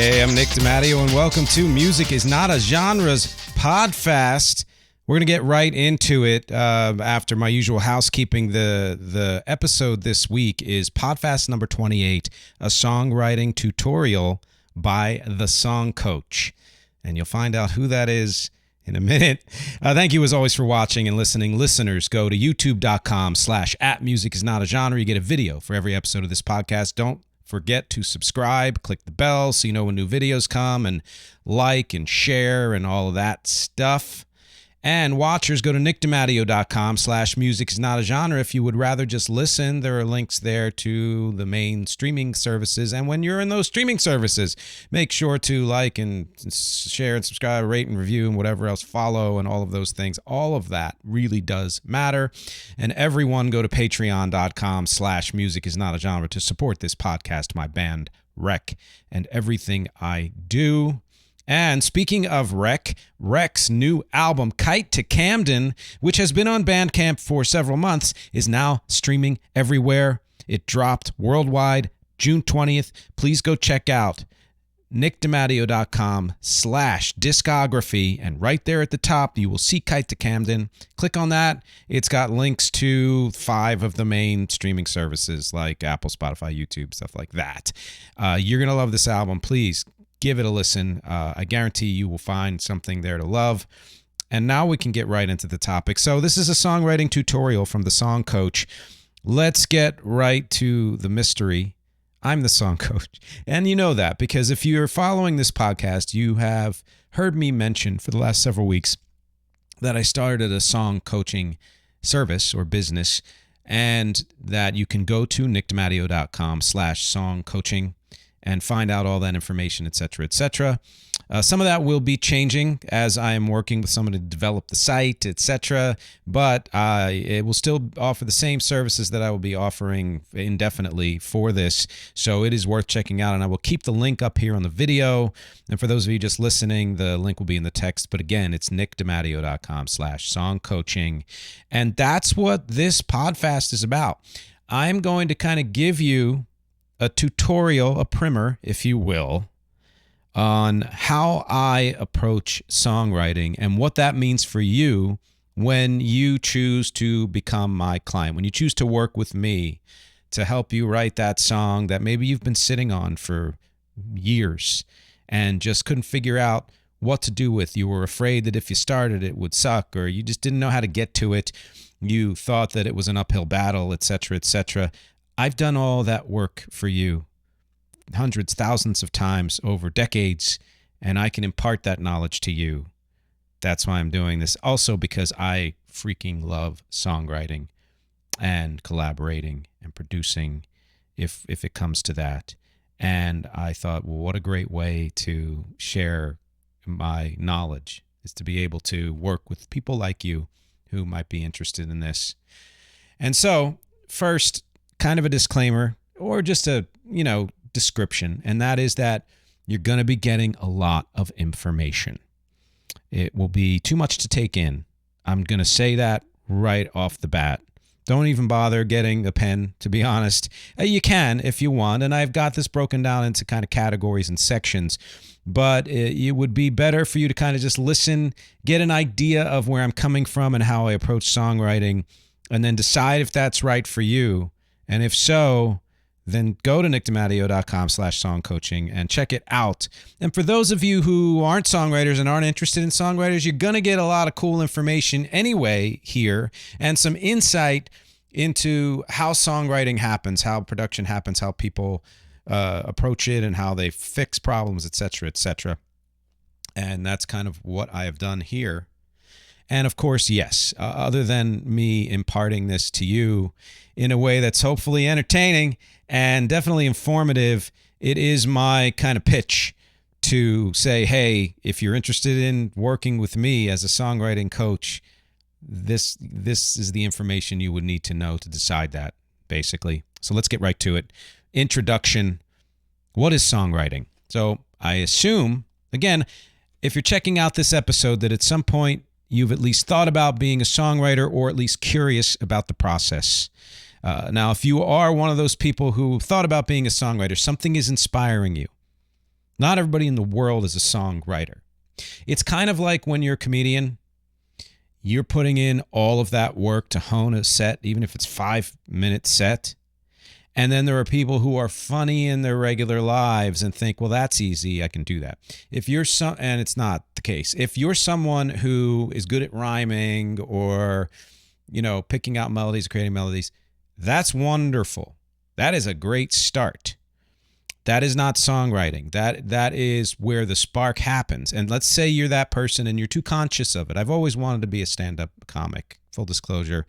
Hey, I'm Nick Dematteo, and welcome to Music is Not a Genre's Podfast. We're going to get right into it after my usual housekeeping. The episode this week is Podfast number 28, a songwriting tutorial by the Song Coach. And you'll find out who that is in a minute. Thank you as always for watching and listening. Listeners, go to youtube.com/@musicisnotagenre. You get a video for every episode of this podcast. Don't forget to subscribe, click the bell so you know when new videos come, and like and share and all of that stuff. And watchers, go to nickdematteo.com/musicisnotagenre. If you would rather just listen, there are links there to the main streaming services. And when you're in those streaming services, make sure to like and share and subscribe, rate and review, and whatever else, follow and all of those things. All of that really does matter. And everyone, go to patreon.com/musicisnotagenre to support this podcast, my band, Rec, and everything I do. And speaking of Rec's new album, KITE to CAMDEN, which has been on Bandcamp for several months, is now streaming everywhere. It dropped worldwide June 20th. Please go check out nickdematteo.com/discography, and right there at the top, you will see KITE to CAMDEN. Click on that. It's got links to 5 of the main streaming services like Apple, Spotify, YouTube, stuff like that. You're going to love this album. Please give it a listen. I guarantee you will find something there to love. And now we can get right into the topic. So this is a songwriting tutorial from the Song Coach. Let's get right to the mystery. I'm the Song Coach. And you know that because if you're following this podcast, you have heard me mention for the last several weeks that I started a song coaching service or business, and that you can go to nickdematteo.com/songcoaching and find out all that information, etc., etc. Some of that will be changing as I am working with someone to develop the site, etc., but it will still offer the same services that I will be offering indefinitely for this, so it is worth checking out, and I will keep the link up here on the video, and for those of you just listening, the link will be in the text, but again, it's nickdematteo.com/songcoaching, and that's what this Podfast is about. I'm going to kind of give you a tutorial, a primer, if you will, on how I approach songwriting and what that means for you when you choose to become my client, when you choose to work with me to help you write that song that maybe you've been sitting on for years and just couldn't figure out what to do with. You were afraid that if you started it would suck, or you just didn't know how to get to it. You thought that it was an uphill battle, etc., etc. I've done all that work for you hundreds, thousands of times over decades, and I can impart that knowledge to you. That's why I'm doing this. Also because I freaking love songwriting and collaborating and producing if it comes to that. And I thought, well, what a great way to share my knowledge is to be able to work with people like you who might be interested in this. And so, first, kind of a disclaimer or just a, description, and that is that you're going to be getting a lot of information. It will be too much to take in. I'm going to say that right off the bat. Don't even bother getting a pen, to be honest. You can if you want, and I've got this broken down into kind of categories and sections, but it would be better for you to kind of just listen, get an idea of where I'm coming from and how I approach songwriting, and then decide if that's right for you. And if so, then go to nickdematteo.com/songcoaching and check it out. And for those of you who aren't songwriters and aren't interested in songwriters, you're going to get a lot of cool information anyway here, and some insight into how songwriting happens, how production happens, how people approach it, and how they fix problems, etc., etc. And that's kind of what I have done here. And of course, yes, other than me imparting this to you in a way that's hopefully entertaining and definitely informative, it is my kind of pitch to say, hey, if you're interested in working with me as a songwriting coach, this is the information you would need to know to decide that, basically. So let's get right to it. Introduction. What is songwriting? So I assume, again, if you're checking out this episode, that at some point you've at least thought about being a songwriter, or at least curious about the process. Now, if you are one of those people who thought about being a songwriter, something is inspiring you. Not everybody in the world is a songwriter. It's kind of like when you're a comedian, you're putting in all of that work to hone a set, even if it's 5-minute set. And then there are people who are funny in their regular lives and think, well, that's easy, I can do that. If you're and it's not the case. If you're someone who is good at rhyming or, picking out melodies, creating melodies, that's wonderful. That is a great start. That is not songwriting. That is where the spark happens. And let's say you're that person and you're too conscious of it. I've always wanted to be a stand-up comic, full disclosure.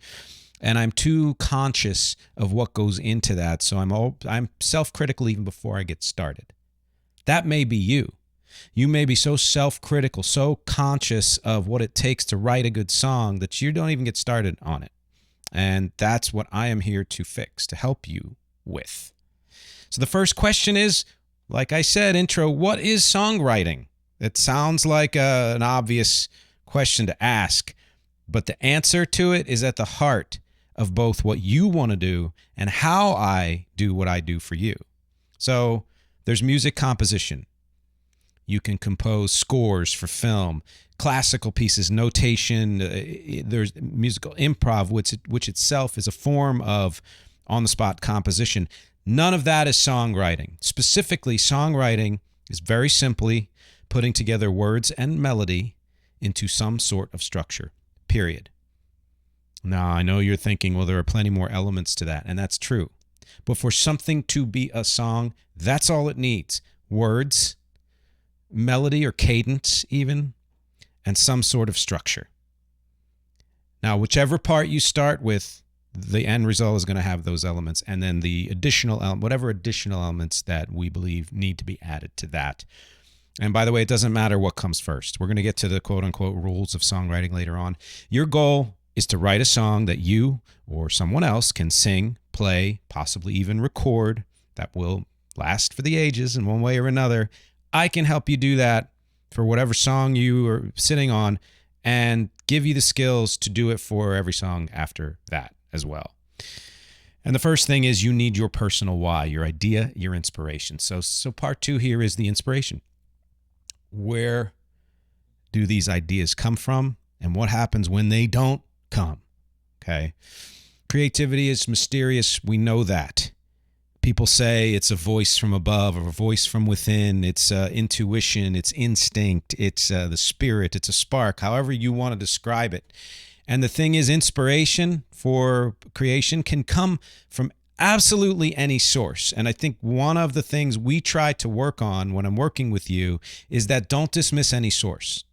And I'm too conscious of what goes into that. So I'm self-critical even before I get started. That may be you. You may be so self-critical, so conscious of what it takes to write a good song that you don't even get started on it. And that's what I am here to fix, to help you with. So the first question is, like I said, intro, what is songwriting? It sounds like an obvious question to ask, but the answer to it is at the heart of both what you want to do and how I do what I do for you. So there's music composition. You can compose scores for film, classical pieces, notation. There's musical improv, which itself is a form of on-the-spot composition. None of that is songwriting. Specifically, songwriting is very simply putting together words and melody into some sort of structure, period. Now, I know you're thinking, well, there are plenty more elements to that, and that's true. But for something to be a song, that's all it needs. Words, melody or cadence even, and some sort of structure. Now, whichever part you start with, the end result is going to have those elements, and then the whatever additional elements that we believe need to be added to that. And by the way, it doesn't matter what comes first. We're going to get to the quote-unquote rules of songwriting later on. Your goal is to write a song that you or someone else can sing, play, possibly even record, that will last for the ages in one way or another. I can help you do that for whatever song you are sitting on and give you the skills to do it for every song after that as well. And the first thing is you need your personal why, your idea, your inspiration. So part 2 here is the inspiration. Where do these ideas come from and what happens when they don't come? Okay. Creativity is mysterious. We know that. People say it's a voice from above or a voice from within. It's intuition. It's instinct. It's the spirit. It's a spark, however you want to describe it. And the thing is, inspiration for creation can come from absolutely any source. And I think one of the things we try to work on when I'm working with you is that don't dismiss any source.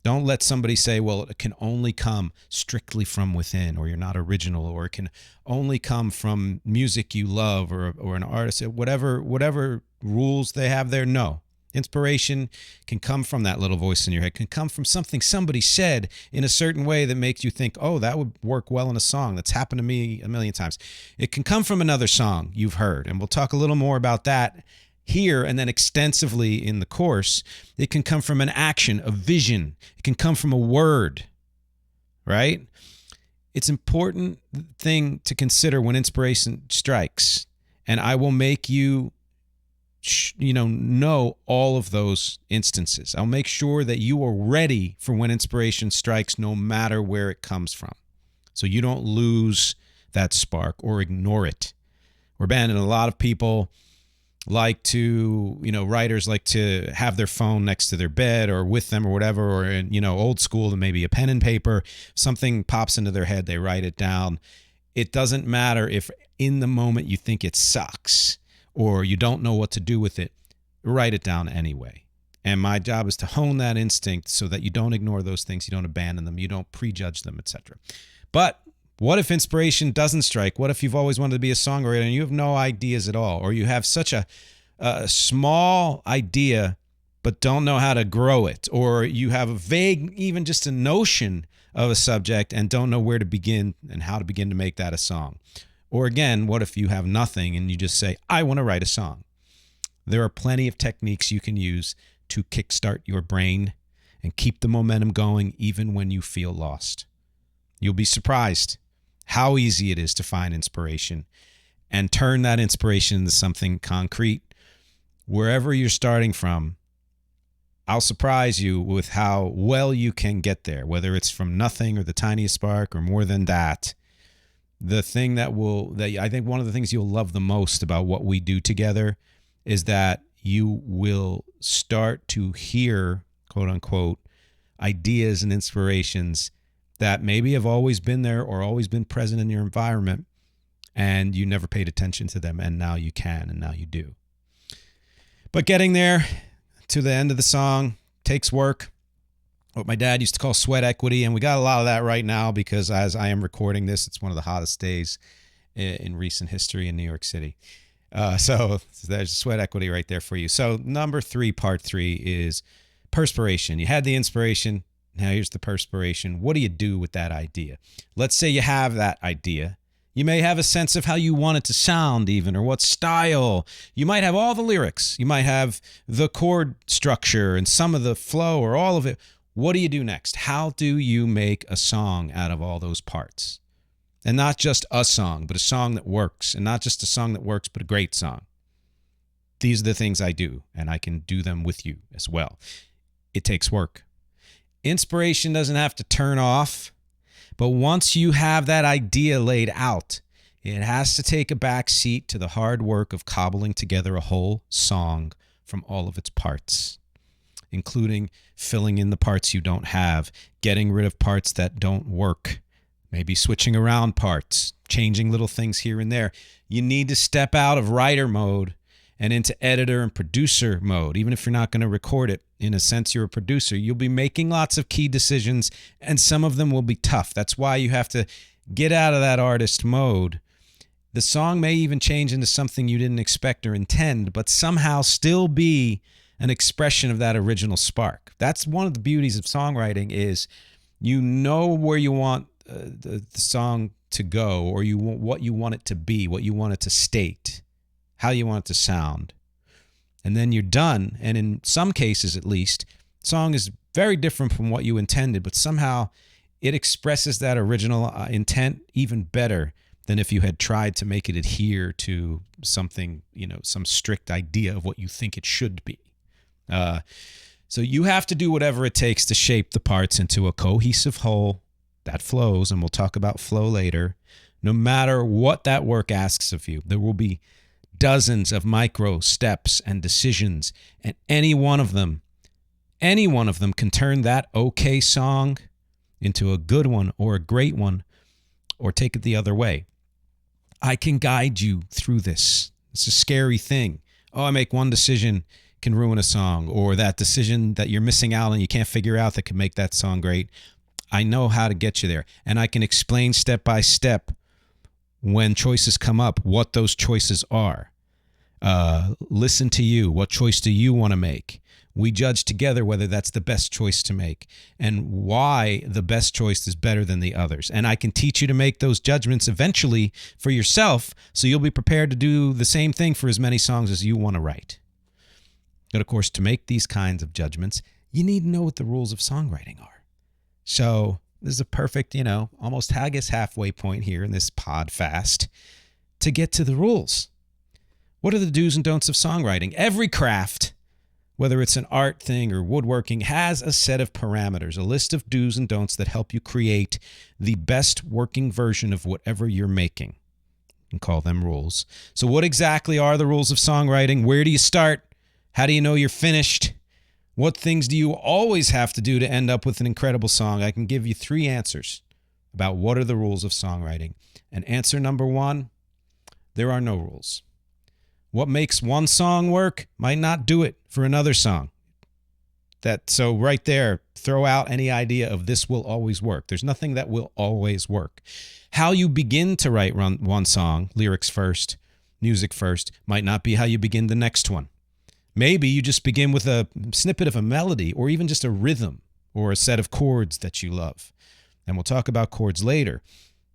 Don't let somebody say, well, it can only come strictly from within, or you're not original, or it can only come from music you love, or an artist, whatever rules they have there. No. Inspiration can come from that little voice in your head, can come from something somebody said in a certain way that makes you think, oh, that would work well in a song. That's happened to me a million times. It can come from another song you've heard, and we'll talk a little more about that here and then extensively in the course. It can come from an action, a vision. It can come from a word, right? It's an important thing to consider when inspiration strikes, and I will make you know all of those instances. I'll make sure that you are ready for when inspiration strikes, no matter where it comes from, so you don't lose that spark or ignore it or abandon it. A lot of people like to, writers like to have their phone next to their bed or with them or whatever, or, old school, maybe a pen and paper. Something pops into their head, they write it down. It doesn't matter if in the moment you think it sucks or you don't know what to do with it, write it down anyway. And my job is to hone that instinct so that you don't ignore those things, you don't abandon them, you don't prejudge them, etc. But what if inspiration doesn't strike? What if you've always wanted to be a songwriter and you have no ideas at all, or you have such a small idea but don't know how to grow it, or you have a vague, even just a notion of a subject and don't know where to begin and how to begin to make that a song? Or again, what if you have nothing and you just say, I want to write a song? There are plenty of techniques you can use to kickstart your brain and keep the momentum going even when you feel lost. You'll be surprised how easy it is to find inspiration and turn that inspiration into something concrete wherever you're starting from, I'll surprise you with how well you can get there, whether it's from nothing or the tiniest spark or more than that. The thing that I think one of the things you'll love the most about what we do together is that you will start to hear, quote unquote, ideas and inspirations that maybe have always been there or always been present in your environment, and you never paid attention to them, and now you can, and now you do. But getting there to the end of the song takes work. What my dad used to call sweat equity, and we got a lot of that right now because as I am recording this, it's one of the hottest days in recent history in New York City. So there's sweat equity right there for you. So number 3, part 3 is perspiration. You had the inspiration. Now here's the perspiration. What do you do with that idea? Let's say you have that idea. You may have a sense of how you want it to sound even, or what style. You might have all the lyrics. You might have the chord structure and some of the flow or all of it. What do you do next? How do you make a song out of all those parts? And not just a song, but a song that works. And not just a song that works, but a great song. These are the things I do, and I can do them with you as well. It takes work. Inspiration doesn't have to turn off, but once you have that idea laid out, it has to take a back seat to the hard work of cobbling together a whole song from all of its parts, including filling in the parts you don't have, getting rid of parts that don't work, maybe switching around parts, changing little things here and there. You need to step out of writer mode and into editor and producer mode. Even if you're not going to record it, in a sense, you're a producer. You'll be making lots of key decisions, and some of them will be tough. That's why you have to get out of that artist mode. The song may even change into something you didn't expect or intend, but somehow still be an expression of that original spark. That's one of the beauties of songwriting is you know where you want the song to go, or what you want it to be, what you want it to state, how you want it to sound. And then you're done. And in some cases, at least, song is very different from what you intended, but somehow it expresses that original intent even better than if you had tried to make it adhere to something, some strict idea of what you think it should be. So you have to do whatever it takes to shape the parts into a cohesive whole that flows, and we'll talk about flow later. No matter what that work asks of you, there will be dozens of micro steps and decisions, and any one of them can turn that okay song into a good one or a great one, or take it the other way. I can guide you through this. It's a scary thing. Oh, I make one decision can ruin a song, or that decision that you're missing out on you can't figure out that could make that song great. I know how to get you there, and I can explain step by step when choices come up, what those choices are. Listen to you. What choice do you want to make? We judge together whether that's the best choice to make and why the best choice is better than the others. And I can teach you to make those judgments eventually for yourself, so you'll be prepared to do the same thing for as many songs as you want to write. But of course, to make these kinds of judgments, you need to know what the rules of songwriting are. So this is a perfect, almost halfway point here in this Podfast to get to the rules. What are the do's and don'ts of songwriting? Every craft, whether it's an art thing or woodworking, has a set of parameters, a list of do's and don'ts that help you create the best working version of whatever you're making. You can call them rules. So what exactly are the rules of songwriting? Where do you start? How do you know you're finished? What things do you always have to do to end up with an incredible song? I can give you 3 answers about what are the rules of songwriting. And answer number 1, there are no rules. What makes one song work might not do it for another song. So right there, throw out any idea of this will always work. There's nothing that will always work. How you begin to write one song, lyrics first, music first, might not be how you begin the next one. Maybe you just begin with a snippet of a melody, or even just a rhythm or a set of chords that you love. And we'll talk about chords later.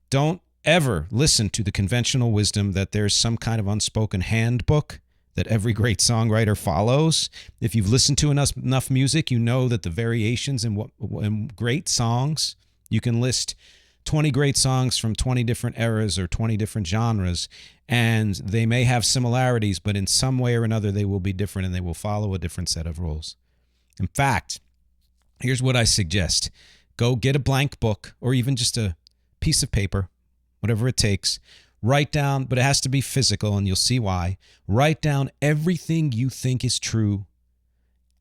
Don't ever listen to the conventional wisdom that there's some kind of unspoken handbook that every great songwriter follows. If you've listened to enough music, you know that the variations in great songs, you can list 20 great songs from 20 different eras or 20 different genres, and they may have similarities, but in some way or another they will be different and they will follow a different set of rules. In fact, here's what I suggest. Go get a blank book or even just a piece of paper, whatever it takes. Write down, but it has to be physical, and you'll see why. Write down everything you think is true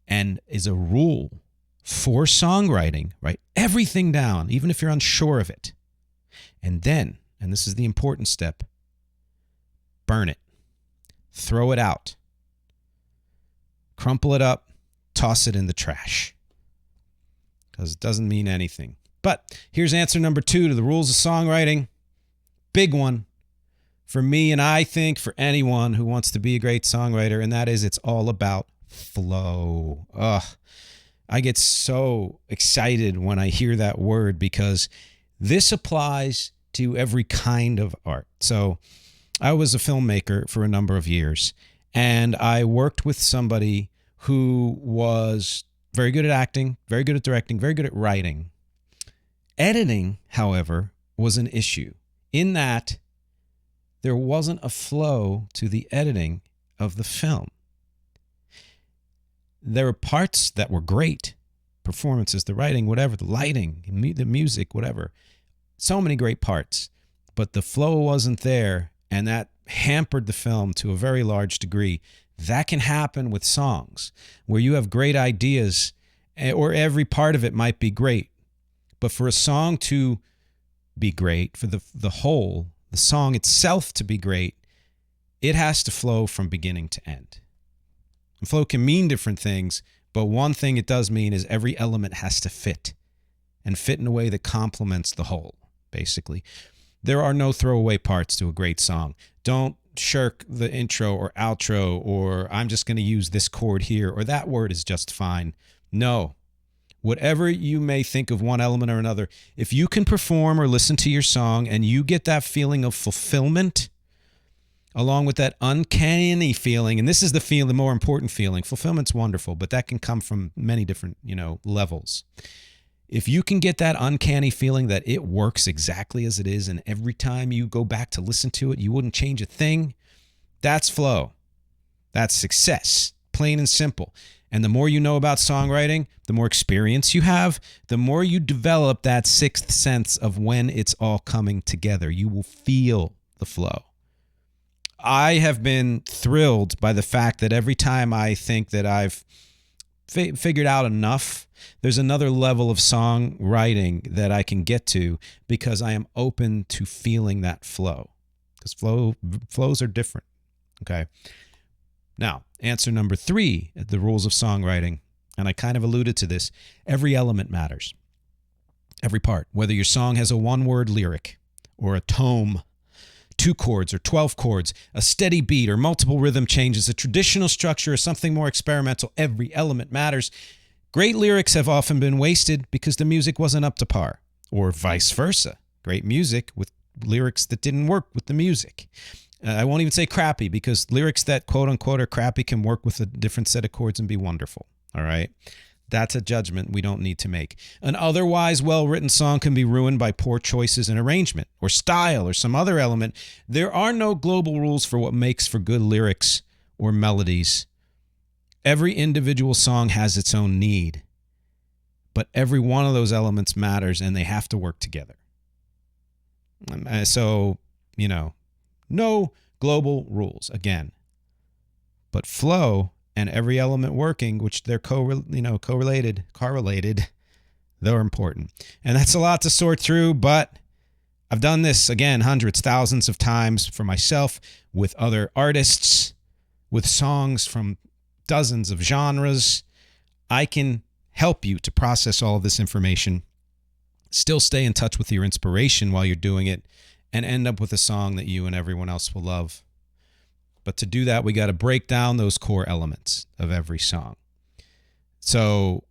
and is a rule for songwriting. Write everything down, even if you're unsure of it. And then, and this is the important step, burn it. Throw it out. Crumple it up. Toss it in the trash. Because it doesn't mean anything. But here's answer number 2 to the rules of songwriting. Big one for me, and I think for anyone who wants to be a great songwriter, and that is it's all about flow. Ugh. I get so excited when I hear that word because this applies to every kind of art. So I was a filmmaker for a number of years, and I worked with somebody who was very good at acting, very good at directing, very good at writing. Editing, however, was an issue in that there wasn't a flow to the editing of the film. There were parts that were great, performances, the writing, whatever, the lighting, the music, whatever. So many great parts, but the flow wasn't there, and that hampered the film to a very large degree. That can happen with songs where you have great ideas or every part of it might be great. But for a song to be great, for the whole, the song itself to be great, it has to flow from beginning to end. And flow can mean different things, but one thing it does mean is every element has to fit and fit in a way that complements the whole, basically. There are no throwaway parts to a great song. Don't shirk the intro or outro, or I'm just going to use this chord here, or that word is just fine. No. Whatever you may think of one element or another, if you can perform or listen to your song and you get that feeling of fulfillment, along with that uncanny feeling, and this is the more important feeling. Fulfillment's wonderful, but that can come from many different, levels. If you can get that uncanny feeling that it works exactly as it is, and every time you go back to listen to it, you wouldn't change a thing, that's flow. That's success, plain and simple. And the more you know about songwriting, the more experience you have, the more you develop that sixth sense of when it's all coming together. You will feel the flow. I have been thrilled by the fact that every time I think that I've figured out enough, there's another level of songwriting that I can get to because I am open to feeling that flow. Because flows are different. Okay. Now, answer number 3, the rules of songwriting, and I kind of alluded to this, every element matters. Every part, whether your song has a one-word lyric or a tome, 2 chords or 12 chords, a steady beat or multiple rhythm changes, a traditional structure or something more experimental, every element matters. Great lyrics have often been wasted because the music wasn't up to par, or vice versa. Great music with lyrics that didn't work with the music. I won't even say crappy, because lyrics that quote-unquote are crappy can work with a different set of chords and be wonderful, all right? That's a judgment we don't need to make. An otherwise well-written song can be ruined by poor choices in arrangement or style or some other element. There are no global rules for what makes for good lyrics or melodies. Every individual song has its own need, but every one of those elements matters, and they have to work together. So, no global rules, again. But flow and every element working, which they're correlated, they're important. And that's a lot to sort through, but I've done this, again, hundreds, thousands of times for myself, with other artists, with songs from dozens of genres. I can help you to process all of this information, still stay in touch with your inspiration while you're doing it, and end up with a song that you and everyone else will love. But to do that, we got to break down those core elements of every song. So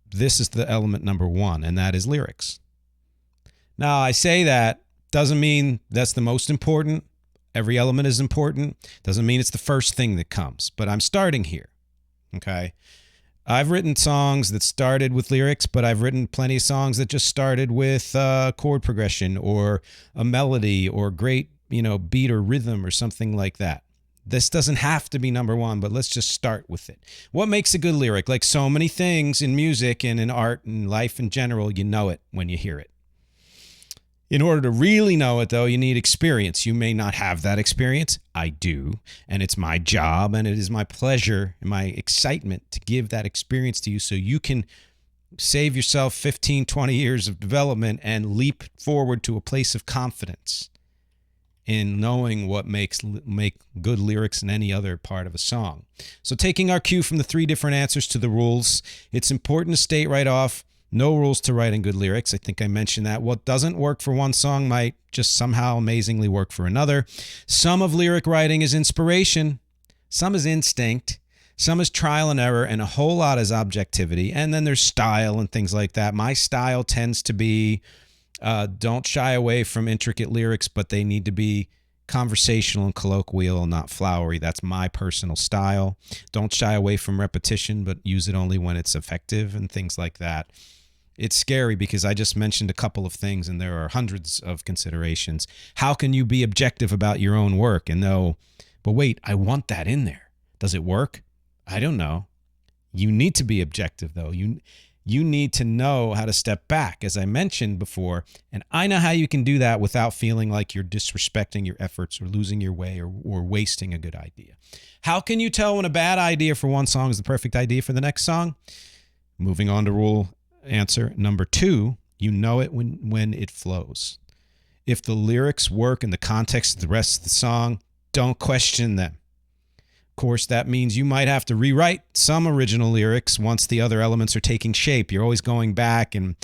this is the element number 1, and that is lyrics. Now, I say that doesn't mean that's the most important. Every element is important. Doesn't mean it's the first thing that comes, but I'm starting here, okay? I've written songs that started with lyrics, but I've written plenty of songs that just started with chord progression or a melody or great, beat or rhythm or something like that. This doesn't have to be number one, but let's just start with it. What makes a good lyric? Like so many things in music and in art and life in general, you know it when you hear it. In order to really know it, though, you need experience. You may not have that experience. I do. And it's my job and it is my pleasure and my excitement to give that experience to you so you can save yourself 15, 20 years of development and leap forward to a place of confidence in knowing what make good lyrics in any other part of a song. So taking our cue from the 3 different answers to the rules, it's important to state right off, no rules to writing good lyrics. I think I mentioned that. What doesn't work for one song might just somehow amazingly work for another. Some of lyric writing is inspiration. Some is instinct. Some is trial and error, and a whole lot is objectivity. And then there's style and things like that. My style tends to be, don't shy away from intricate lyrics, but they need to be conversational and colloquial, not flowery. That's my personal style. Don't shy away from repetition, but use it only when it's effective and things like that. It's scary because I just mentioned a couple of things and there are hundreds of considerations. How can you be objective about your own work and know, but wait, I want that in there. Does it work? I don't know. You need to be objective though. You need to know how to step back, as I mentioned before, and I know how you can do that without feeling like you're disrespecting your efforts or losing your way or wasting a good idea. How can you tell when a bad idea for one song is the perfect idea for the next song? Moving on to rule answer number 2, you know it when it flows. If the lyrics work in the context of the rest of the song, don't question them. Of course, that means you might have to rewrite some original lyrics once the other elements are taking shape. You're always going back and,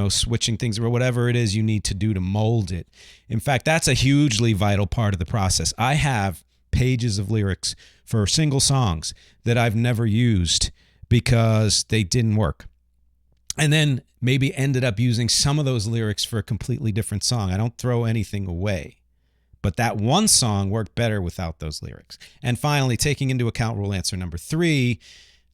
switching things or whatever it is you need to do to mold it. In fact, that's a hugely vital part of the process. I have pages of lyrics for single songs that I've never used because they didn't work. And then maybe ended up using some of those lyrics for a completely different song. I don't throw anything away. But that one song worked better without those lyrics. And finally, taking into account rule answer number 3,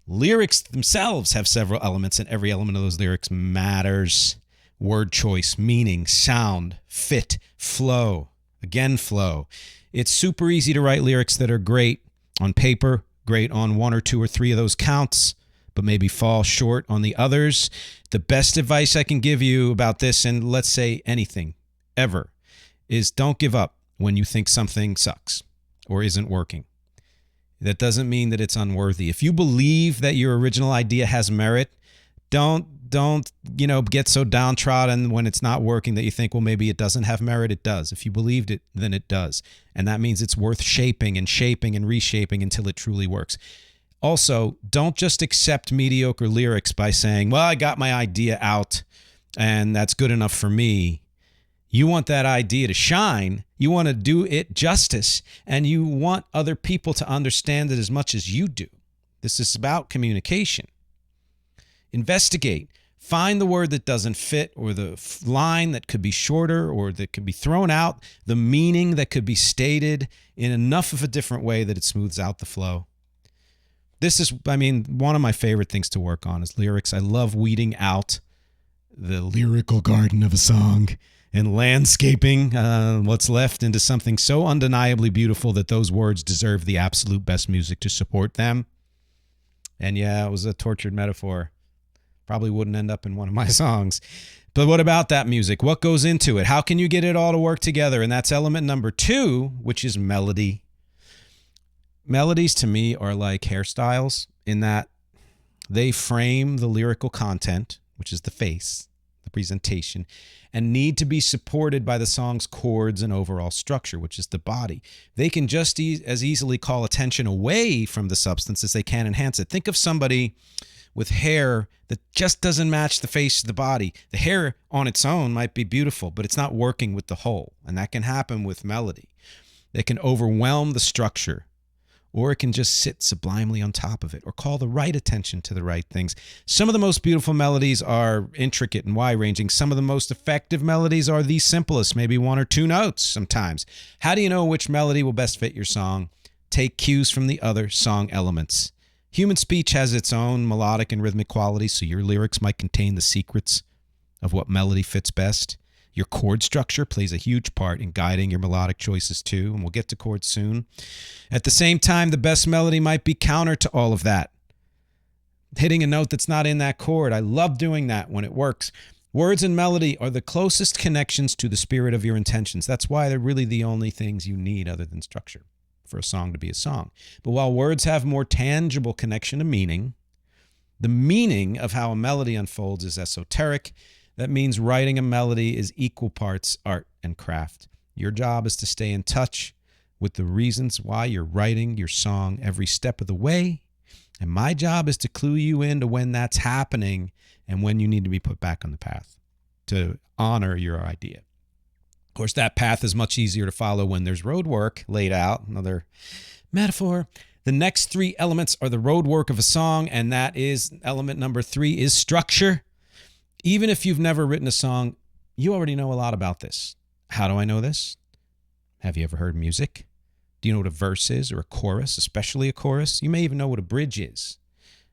lyrics themselves have several elements, and every element of those lyrics matters. Word choice, meaning, sound, fit, flow. Again, flow. It's super easy to write lyrics that are great on paper, great on 1 or 2 or 3 of those counts, but maybe fall short on the others. The best advice I can give you about this, and let's say anything, ever, is don't give up when you think something sucks or isn't working. That doesn't mean that it's unworthy. If you believe that your original idea has merit, don't get so downtrodden when it's not working that you think, well, maybe it doesn't have merit. It does. If you believed it, then it does. And that means it's worth shaping and reshaping until it truly works. Also, don't just accept mediocre lyrics by saying, well, I got my idea out and that's good enough for me. You want that idea to shine. You want to do it justice, and you want other people to understand it as much as you do. This is about communication. Investigate. Find the word that doesn't fit, or the line that could be shorter or that could be thrown out, the meaning that could be stated in enough of a different way that it smooths out the flow. This is, one of my favorite things to work on is lyrics. I love weeding out the lyrical garden of a song and landscaping what's left into something so undeniably beautiful that those words deserve the absolute best music to support them. And yeah, it was a tortured metaphor. Probably wouldn't end up in one of my songs. But what about that music? What goes into it? How can you get it all to work together? And that's element number 2, which is melody. Melodies to me are like hairstyles in that they frame the lyrical content, which is the face, the presentation, and need to be supported by the song's chords and overall structure, which is the body. They can just as easily call attention away from the substance as they can enhance it. Think of somebody with hair that just doesn't match the face of the body. The hair on its own might be beautiful, but it's not working with the whole, and that can happen with melody. They can overwhelm the structure, or it can just sit sublimely on top of it, or call the right attention to the right things. Some of the most beautiful melodies are intricate and wide-ranging. Some of the most effective melodies are the simplest, maybe 1 or 2 notes sometimes. How do you know which melody will best fit your song? Take cues from the other song elements. Human speech has its own melodic and rhythmic qualities, so your lyrics might contain the secrets of what melody fits best. Your chord structure plays a huge part in guiding your melodic choices too, and we'll get to chords soon. At the same time, the best melody might be counter to all of that. Hitting a note that's not in that chord. I love doing that when it works. Words and melody are the closest connections to the spirit of your intentions. That's why they're really the only things you need other than structure for a song to be a song. But while words have more tangible connection to meaning, the meaning of how a melody unfolds is esoteric. That means writing a melody is equal parts art and craft. Your job is to stay in touch with the reasons why you're writing your song every step of the way. And my job is to clue you into when that's happening and when you need to be put back on the path to honor your idea. Of course, that path is much easier to follow when there's road work laid out. Another metaphor. The next three elements are the road work of a song, and that is element number 3 is structure. Even if you've never written a song, you already know a lot about this. How do I know this? Have you ever heard music? Do you know what a verse is or a chorus, especially a chorus? You may even know what a bridge is.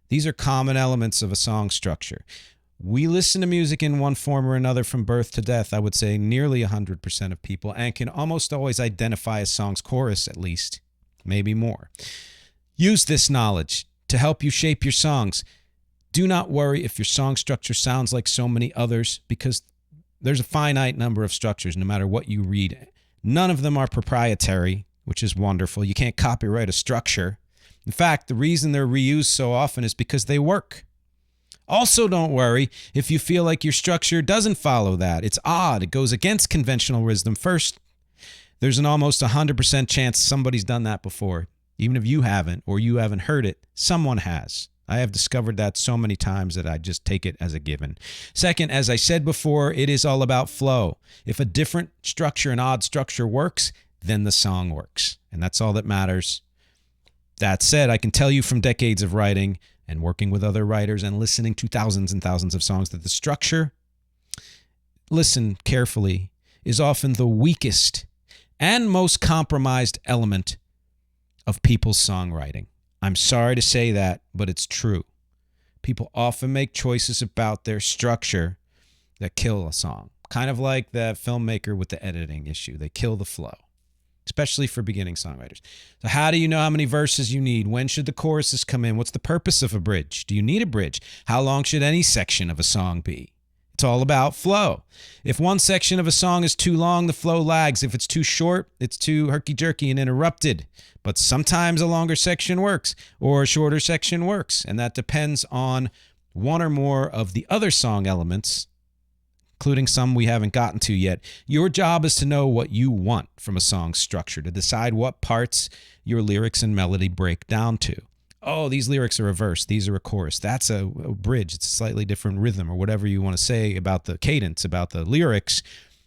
These are common elements of a song structure. We listen to music in one form or another from birth to death, I would say nearly 100% of people, and can almost always identify a song's chorus at least, maybe more. Use this knowledge to help you shape your songs. Do not worry if your song structure sounds like so many others, because there's a finite number of structures no matter what you read. None of them are proprietary, which is wonderful. You can't copyright a structure. In fact, the reason they're reused so often is because they work. Also, don't worry if you feel like your structure doesn't follow that. It's odd. It goes against conventional wisdom. First, there's an almost 100% chance somebody's done that before. Even if you haven't or you haven't heard it, someone has. I have discovered that so many times that I just take it as a given. Second, as I said before, it is all about flow. If a different structure, an odd structure works, then the song works. And that's all that matters. That said, I can tell you from decades of writing and working with other writers and listening to thousands and thousands of songs that the structure, listen carefully, is often the weakest and most compromised element of people's songwriting. I'm sorry to say that, but it's true. People often make choices about their structure that kill a song. Kind of like the filmmaker with the editing issue. They kill the flow, especially for beginning songwriters. So how do you know how many verses you need? When should the choruses come in? What's the purpose of a bridge? Do you need a bridge? How long should any section of a song be? It's all about flow. If one section of a song is too long, the flow lags. If it's too short, it's too herky-jerky and interrupted. But sometimes a longer section works or a shorter section works, and that depends on one or more of the other song elements, including some we haven't gotten to yet. Your job is to know what you want from a song's structure, to decide what parts your lyrics and melody break down to. Oh, these lyrics are a verse, these are a chorus. That's a bridge. It's a slightly different rhythm or whatever you want to say about the cadence, about the lyrics.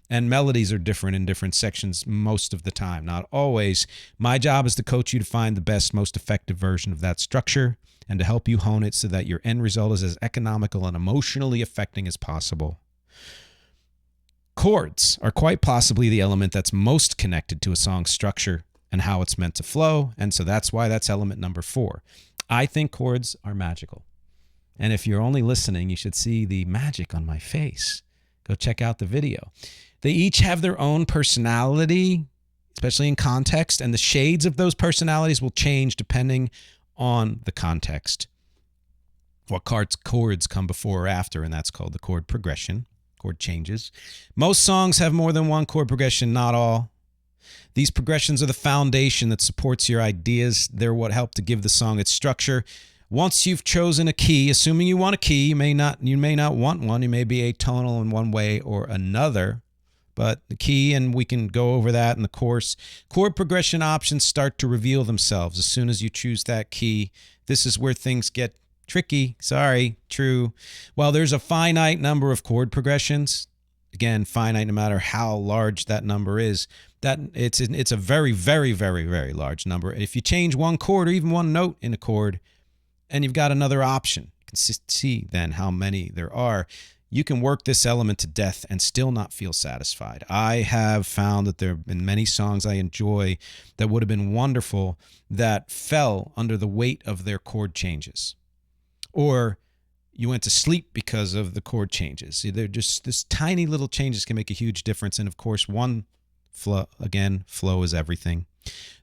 And melodies are different in different sections most of the time, not always. My job is to coach you to find the best, most effective version of that structure and to help you hone it so that your end result is as economical and emotionally affecting as possible. Chords are quite possibly the element that's most connected to a song's structure and how it's meant to flow, and so that's why that's element number 4. I think chords are magical. And if you're only listening, you should see the magic on my face. Go check out the video. They each have their own personality, especially in context, and the shades of those personalities will change depending on the context. What chords come before or after, and that's called the chord progression, chord changes. Most songs have more than one chord progression, not all. These progressions are the foundation that supports your ideas. They're what help to give the song its structure. Once you've chosen a key, assuming you want a key, you may not want one. You may be atonal in one way or another. But the key, and we can go over that in the course, chord progression options start to reveal themselves as soon as you choose that key. This is where things get tricky. Sorry, true. While there's a finite number of chord progressions, again, finite no matter how large that number is, that it's a very, very, very, very large number. And if you change one chord or even one note in a chord, and you've got another option, you can see then how many there are. you can work this element to death and still not feel satisfied. I have found that there have been many songs I enjoy that would have been wonderful that fell under the weight of their chord changes. Or you went to sleep because of the chord changes. They're just, this tiny little changes can make a huge difference. And of course, flow is everything.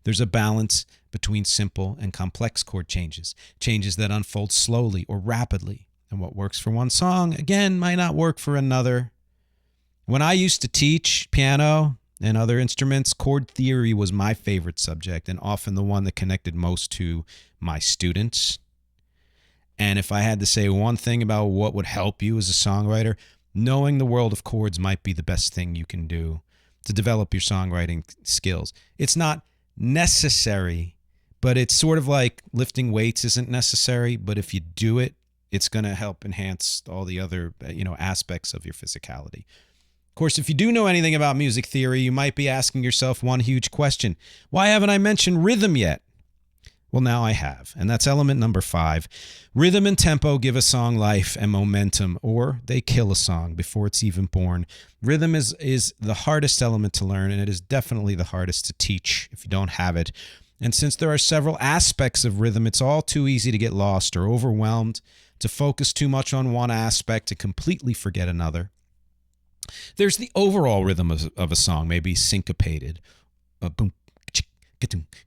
There's a balance between simple and complex chord changes, changes that unfold slowly or rapidly. And what works for one song, again, might not work for another. When I used to teach piano and other instruments, chord theory was my favorite subject and often the one that connected most to my students. And if I had to say one thing about what would help you as a songwriter, knowing the world of chords might be the best thing you can do to develop your songwriting skills. It's not necessary, but it's sort of like lifting weights isn't necessary, but if you do it, it's going to help enhance all the other, aspects of your physicality. Of course, if you do know anything about music theory, you might be asking yourself one huge question. Why haven't I mentioned rhythm yet? Well, now I have, and that's element number 5. Rhythm and tempo give a song life and momentum, or they kill a song before it's even born. Rhythm is the hardest element to learn, and it is definitely the hardest to teach if you don't have it. And since there are several aspects of rhythm, it's all too easy to get lost or overwhelmed, to focus too much on one aspect, to completely forget another. There's the overall rhythm of a song, maybe syncopated, boom,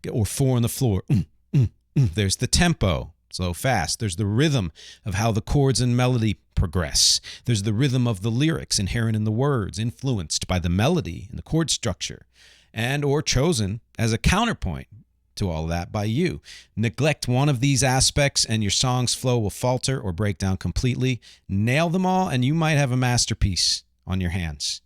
or 4 on the floor. There's the tempo, slow, fast. There's the rhythm of how the chords and melody progress. There's the rhythm of the lyrics inherent in the words, influenced by the melody and the chord structure, and or chosen as a counterpoint to all of that by you. Neglect one of these aspects and your song's flow will falter or break down completely. Nail them all and you might have a masterpiece on your hands.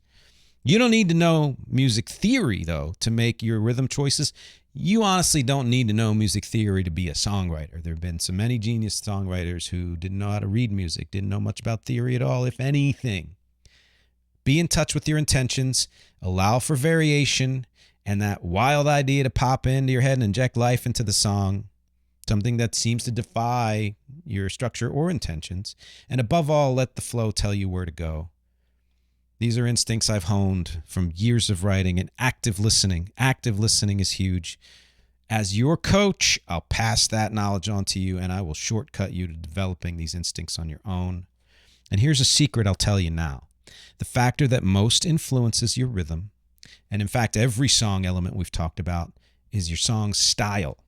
You don't need to know music theory, though, to make your rhythm choices. You honestly don't need to know music theory to be a songwriter. There have been so many genius songwriters who didn't know how to read music, didn't know much about theory at all, if anything. Be in touch with your intentions, allow for variation, and that wild idea to pop into your head and inject life into the song, something that seems to defy your structure or intentions. And above all, let the flow tell you where to go. These are instincts I've honed from years of writing and active listening. Active listening is huge. As your coach, I'll pass that knowledge on to you, and I will shortcut you to developing these instincts on your own. And here's a secret I'll tell you now. The factor that most influences your rhythm, and in fact, every song element we've talked about, is your song's style.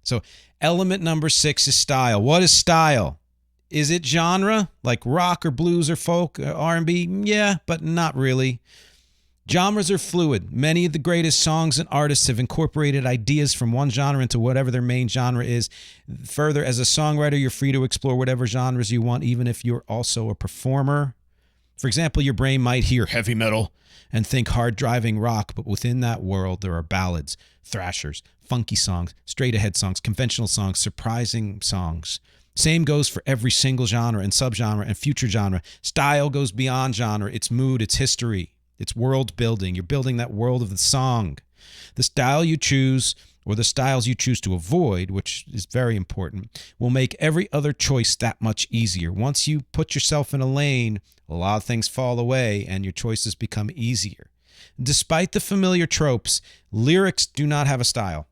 So element number 6 is style. What is style? Is it genre, like rock or blues or folk or R&B? Yeah, but not really. Genres are fluid. Many of the greatest songs and artists have incorporated ideas from one genre into whatever their main genre is. Further, as a songwriter, you're free to explore whatever genres you want, even if you're also a performer. For example, your brain might hear heavy metal and think hard-driving rock, but within that world, there are ballads, thrashers, funky songs, straight-ahead songs, conventional songs, surprising songs. Same goes for every single genre and subgenre and future genre. Style goes beyond genre, its mood, its history, its world building. You're building that world of the song. The style you choose, or the styles you choose to avoid, which is very important, will make every other choice that much easier. Once you put yourself in a lane, a lot of things fall away and your choices become easier. Despite the familiar tropes, lyrics do not have a style.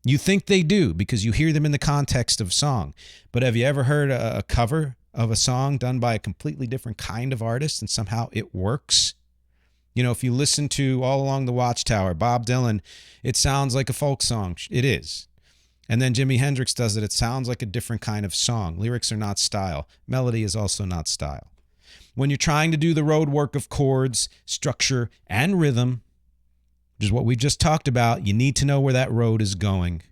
You think they do because you hear them in the context of a song. But have you ever heard a cover of a song done by a completely different kind of artist and somehow it works? You know, if you listen to All Along the Watchtower, Bob Dylan, it sounds like a folk song. It is. And then Jimi Hendrix does it. It sounds like a different kind of song. Lyrics are not style. Melody is also not style. When you're trying to do the road work of chords, structure, and rhythm, which is what we just talked about, you need to know where that road is going.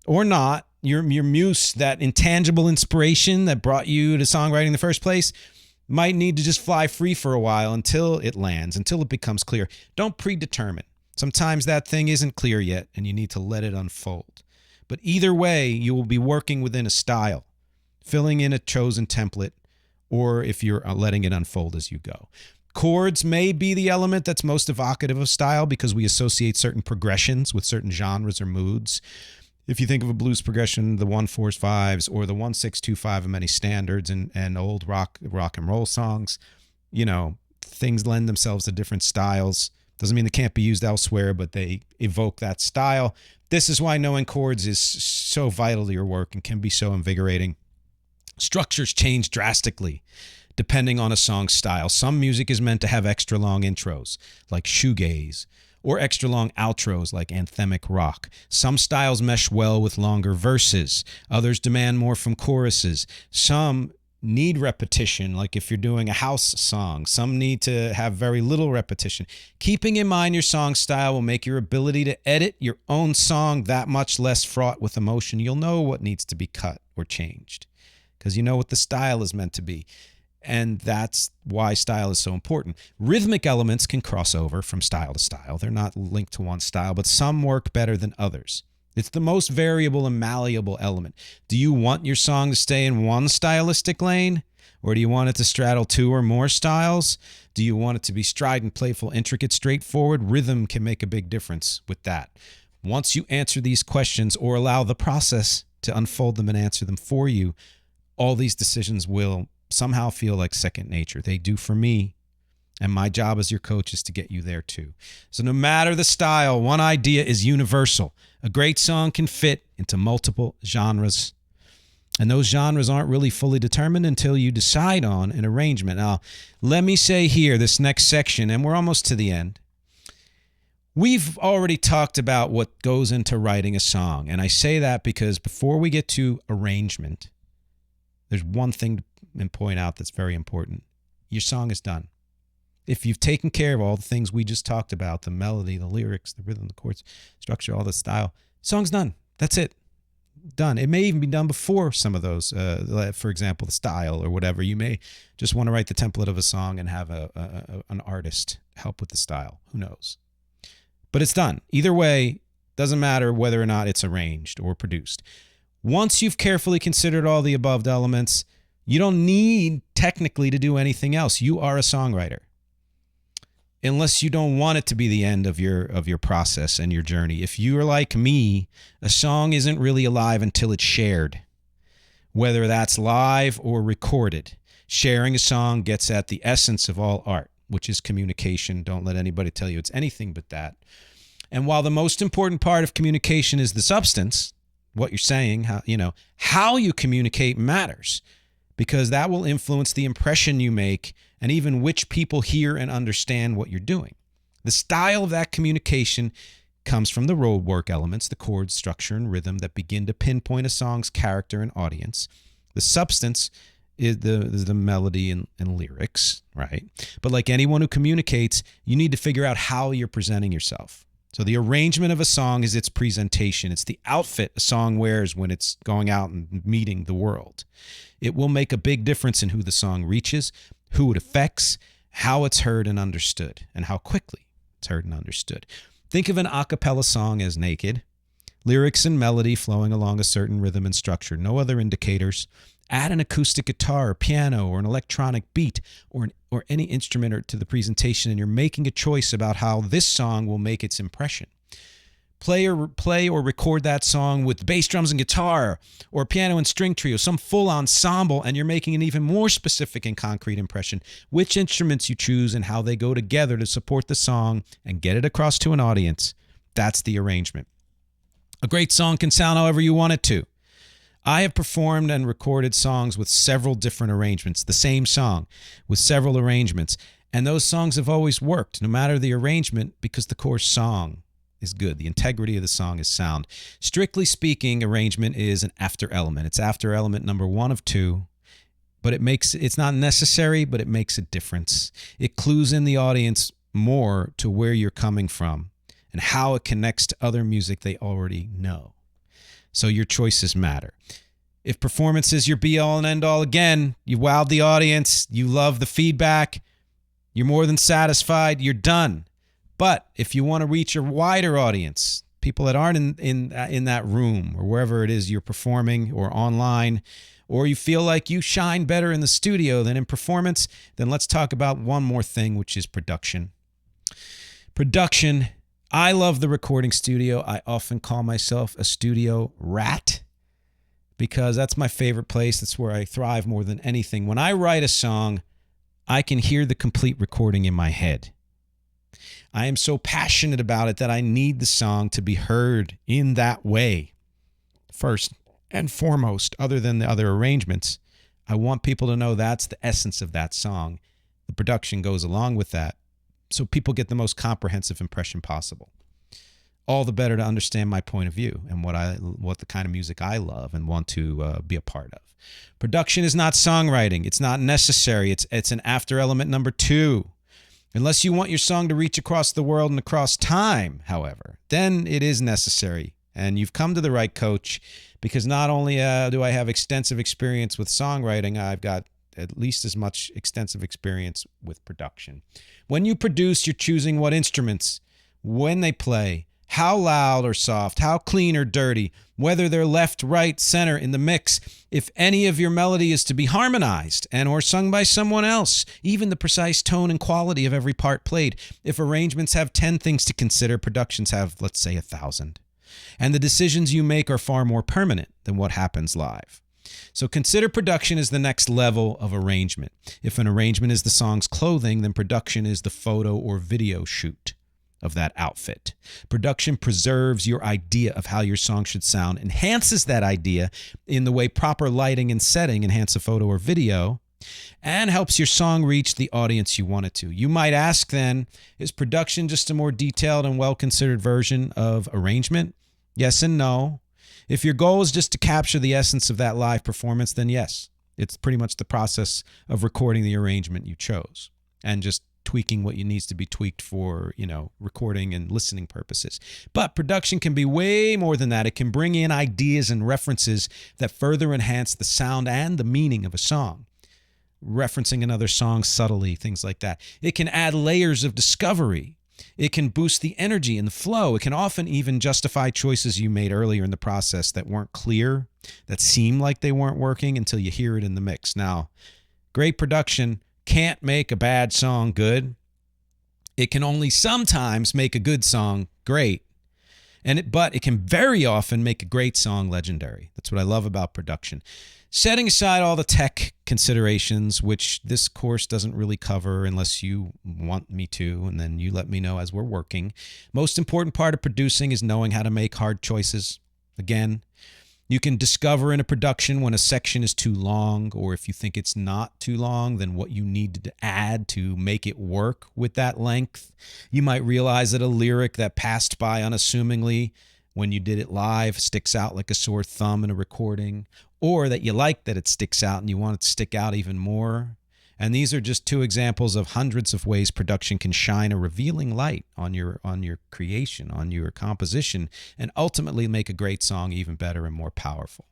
Or not. Your muse, that intangible inspiration that brought you to songwriting in the first place, might need to just fly free for a while until it lands, until it becomes clear. Don't predetermine. Sometimes that thing isn't clear yet, and you need to let it unfold. But either way, you will be working within a style, filling in a chosen template, or if you're letting it unfold as you go. Chords may be the element that's most evocative of style because we associate certain progressions with certain genres or moods. If you think of a blues progression, the 1/4 5s or the 1/6 2/5 of many standards and old rock and roll songs, things lend themselves to different styles. Doesn't mean they can't be used elsewhere, but they evoke that style. This is why knowing chords is so vital to your work and can be so invigorating. Structures change drastically depending on a song's style. Some music is meant to have extra long intros, like shoegaze, or extra long outros, like anthemic rock. Some styles mesh well with longer verses. Others demand more from choruses. Some need repetition, like if you're doing a house song. Some need to have very little repetition. Keeping in mind your song style will make your ability to edit your own song that much less fraught with emotion. You'll know what needs to be cut or changed because you know what the style is meant to be. And that's why style is so important. Rhythmic elements can cross over from style to style. They're not linked to one style, but some work better than others. It's the most variable and malleable element. Do you want your song to stay in one stylistic lane? Or do you want it to straddle two or more styles? Do you want it to be strident, playful, intricate, straightforward? Rhythm can make a big difference with that. Once you answer these questions or allow the process to unfold them and answer them for you, all these decisions will somehow feel like second nature. They do for me. And my job as your coach is to get you there too. So no matter the style, one idea is universal. A great song can fit into multiple genres. And those genres aren't really fully determined until you decide on an arrangement. Now, let me say here, this next section, and we're almost to the end. We've already talked about what goes into writing a song. And I say that because before we get to arrangement, there's one thing to point out that's very important. Your song is done. If you've taken care of all the things we just talked about, the melody, the lyrics, the rhythm, the chords, structure, all the style, song's done. That's it. Done. It may even be done before some of those, for example, the style or whatever. You may just want to write the template of a song and have an artist help with the style. Who knows? But it's done. Either way, doesn't matter whether or not it's arranged or produced. Once you've carefully considered all the above elements, you don't need technically to do anything else. You are a songwriter. Unless you don't want it to be the end of your process and your journey. If you're like me, a song isn't really alive until it's shared, whether that's live or recorded. Sharing a song gets at the essence of all art, which is communication. Don't let anybody tell you it's anything but that. And while the most important part of communication is the substance, what you're saying, how you communicate matters, because that will influence the impression you make and even which people hear and understand what you're doing. The style of that communication comes from the road work elements, the chords, structure, and rhythm that begin to pinpoint a song's character and audience. The substance is the melody and lyrics, right? But like anyone who communicates, you need to figure out how you're presenting yourself. So the arrangement of a song is its presentation. It's the outfit a song wears when it's going out and meeting the world. It will make a big difference in who the song reaches, who it affects, how it's heard and understood, and how quickly it's heard and understood. Think of an a cappella song as naked, lyrics and melody flowing along a certain rhythm and structure, no other indicators. Add an acoustic guitar or piano or an electronic beat or any instrument to the presentation, and you're making a choice about how this song will make its impression. Play or record that song with bass drums and guitar or piano and string trio, some full ensemble, and you're making an even more specific and concrete impression. Which instruments you choose and how they go together to support the song and get it across to an audience, that's the arrangement. A great song can sound however you want it to. I have performed and recorded songs with several different arrangements, the same song with several arrangements, and those songs have always worked, no matter the arrangement, because the core song is good. The integrity of the song is sound. Strictly speaking, arrangement is an after element. It's after element number 1 of 2, but it's not necessary, but it makes a difference. It clues in the audience more to where you're coming from and how it connects to other music they already know. So your choices matter. If performance is your be-all and end-all, again, you wowed the audience, you love the feedback, you're more than satisfied, you're done. But if you want to reach a wider audience, people that aren't in that room or wherever it is you're performing or online, or you feel like you shine better in the studio than in performance, then let's talk about one more thing, which is production. Production, I love the recording studio. I often call myself a studio rat because that's my favorite place. That's where I thrive more than anything. When I write a song, I can hear the complete recording in my head. I am so passionate about it that I need the song to be heard in that way. First and foremost, other than the other arrangements, I want people to know that's the essence of that song. The production goes along with that, so people get the most comprehensive impression possible. All the better to understand my point of view and what the kind of music I love and want to be a part of. Production is not songwriting. It's not necessary. It's an after element number 2. Unless you want your song to reach across the world and across time, however, then it is necessary. And you've come to the right coach, because not only do I have extensive experience with songwriting, I've got at least as much extensive experience with production. When you produce, you're choosing what instruments, when they play, how loud or soft, how clean or dirty, whether they're left, right, center in the mix, if any of your melody is to be harmonized and or sung by someone else, even the precise tone and quality of every part played. If arrangements have 10 things to consider, productions have, let's say, 1,000. And the decisions you make are far more permanent than what happens live. So consider production as the next level of arrangement. If an arrangement is the song's clothing, then production is the photo or video shoot of that outfit. Production preserves your idea of how your song should sound, enhances that idea in the way proper lighting and setting enhance a photo or video, and helps your song reach the audience you want it to. You might ask then, is production just a more detailed and well-considered version of arrangement? Yes and no. If your goal is just to capture the essence of that live performance, then yes, it's pretty much the process of recording the arrangement you chose and just tweaking what needs to be tweaked for, recording and listening purposes. But production can be way more than that. It can bring in ideas and references that further enhance the sound and the meaning of a song. Referencing another song subtly, things like that. It can add layers of discovery. It can boost the energy and the flow. It can often even justify choices you made earlier in the process that weren't clear, that seem like they weren't working until you hear it in the mix. Now, great production can't make a bad song good. It can only sometimes make a good song great. But it can very often make a great song legendary. That's what I love about production. Setting aside all the tech considerations, which this course doesn't really cover unless you want me to, and then you let me know as we're working. Most important part of producing is knowing how to make hard choices. Again, you can discover in a production when a section is too long, or if you think it's not too long, then what you need to add to make it work with that length. You might realize that a lyric that passed by unassumingly when you did it live sticks out like a sore thumb in a recording, or that you like that it sticks out and you want it to stick out even more. And these are just 2 examples of hundreds of ways production can shine a revealing light on your creation, on your composition, and ultimately make a great song even better and more powerful.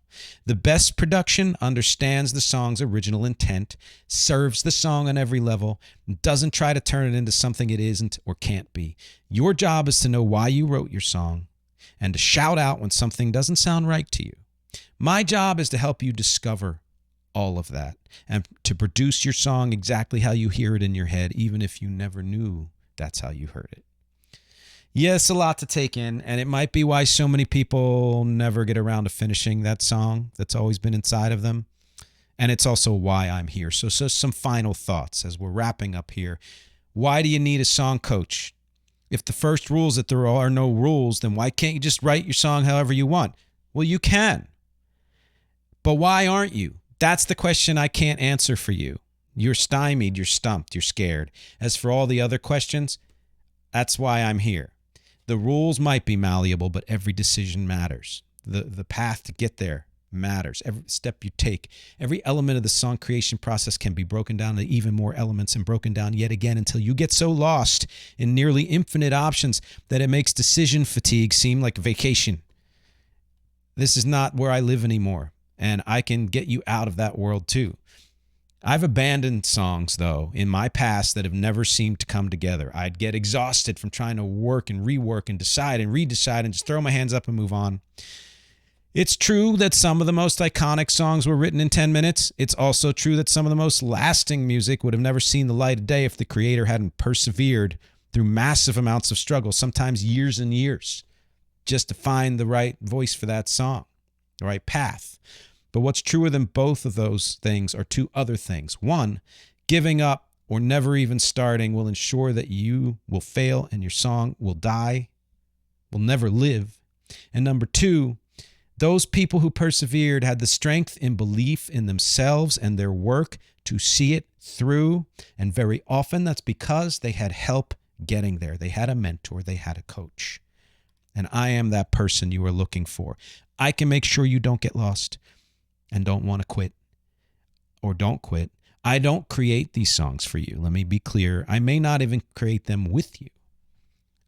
The best production understands the song's original intent, serves the song on every level, and doesn't try to turn it into something it isn't or can't be. Your job is to know why you wrote your song and to shout out when something doesn't sound right to you. My job is to help you discover all of that and to produce your song exactly how you hear it in your head, even if you never knew that's how you heard it. Yes, a lot to take in, and it might be why so many people never get around to finishing that song that's always been inside of them. And it's also why I'm here. So some final thoughts as we're wrapping up here. Why do you need a song coach? If the first rule is that there are no rules, then why can't you just write your song however you want? Well, you can. But why aren't you? That's the question I can't answer for you. You're stymied, you're stumped, you're scared. As for all the other questions, that's why I'm here. The rules might be malleable, but every decision matters. The path to get there matters. Every step you take, every element of the song creation process can be broken down to even more elements and broken down yet again until you get so lost in nearly infinite options that it makes decision fatigue seem like a vacation. This is not where I live anymore, and I can get you out of that world too. I've abandoned songs, though, in my past that have never seemed to come together. I'd get exhausted from trying to work and rework and decide and redecide and just throw my hands up and move on. It's true that some of the most iconic songs were written in 10 minutes. It's also true that some of the most lasting music would have never seen the light of day if the creator hadn't persevered through massive amounts of struggle, sometimes years and years, just to find the right voice for that song, the right path. But what's truer than both of those things are two other things. One, giving up or never even starting will ensure that you will fail and your song will die, will never live. And number two, those people who persevered had the strength and belief in themselves and their work to see it through. And very often that's because they had help getting there. They had a mentor, they had a coach. And I am that person you are looking for. I can make sure you don't get lost and don't want to quit or don't quit. I don't create these songs for you. Let me be clear. I may not even create them with you.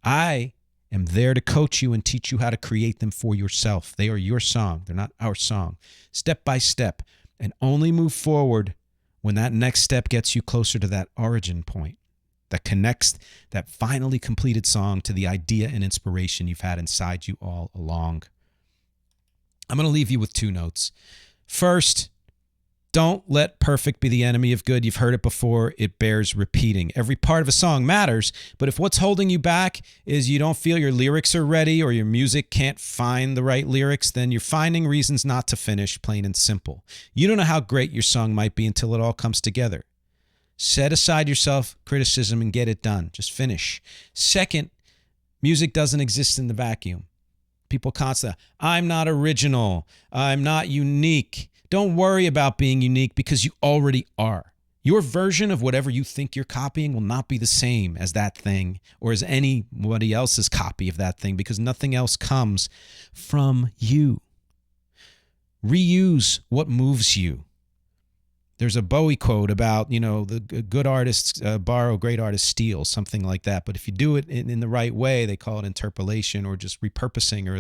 I am there to coach you and teach you how to create them for yourself. They are your song. They're not our song. Step by step, and only move forward when that next step gets you closer to that origin point that connects that finally completed song to the idea and inspiration you've had inside you all along. I'm going to leave you with two notes. First, don't let perfect be the enemy of good. You've heard it before. It bears repeating. Every part of a song matters, but if what's holding you back is you don't feel your lyrics are ready or your music can't find the right lyrics, then you're finding reasons not to finish, plain and simple. You don't know how great your song might be until it all comes together. Set aside your self-criticism and get it done. Just finish. Second, music doesn't exist in the vacuum. People constantly, I'm not original. I'm not unique. Don't worry about being unique because you already are. Your version of whatever you think you're copying will not be the same as that thing or as anybody else's copy of that thing because nothing else comes from you. Reuse what moves you. There's a Bowie quote about, the good artists borrow, great artists steal, something like that. But if you do it in the right way, they call it interpolation or just repurposing, or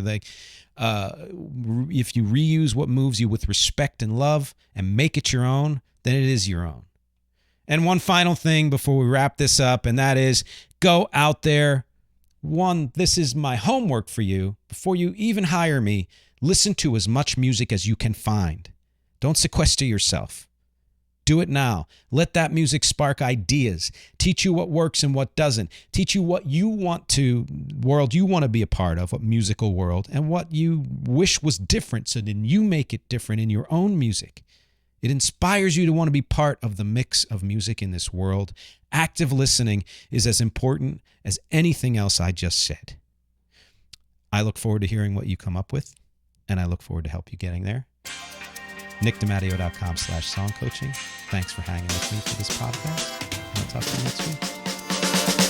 if you reuse what moves you with respect and love and make it your own, then it is your own. And one final thing before we wrap this up, and that is go out there. This is my homework for you. Before you even hire me, listen to as much music as you can find. Don't sequester yourself. Do it now. Let that music spark ideas. Teach you what works and what doesn't. Teach you what world you want to be a part of, what musical world, and what you wish was different, so then you make it different in your own music. It inspires you to want to be part of the mix of music in this world. Active listening is as important as anything else I just said. I look forward to hearing what you come up with, and I look forward to help you getting there. nickdematteo.com/songcoaching. Thanks for hanging with me for this podcast. I'll talk to you next week.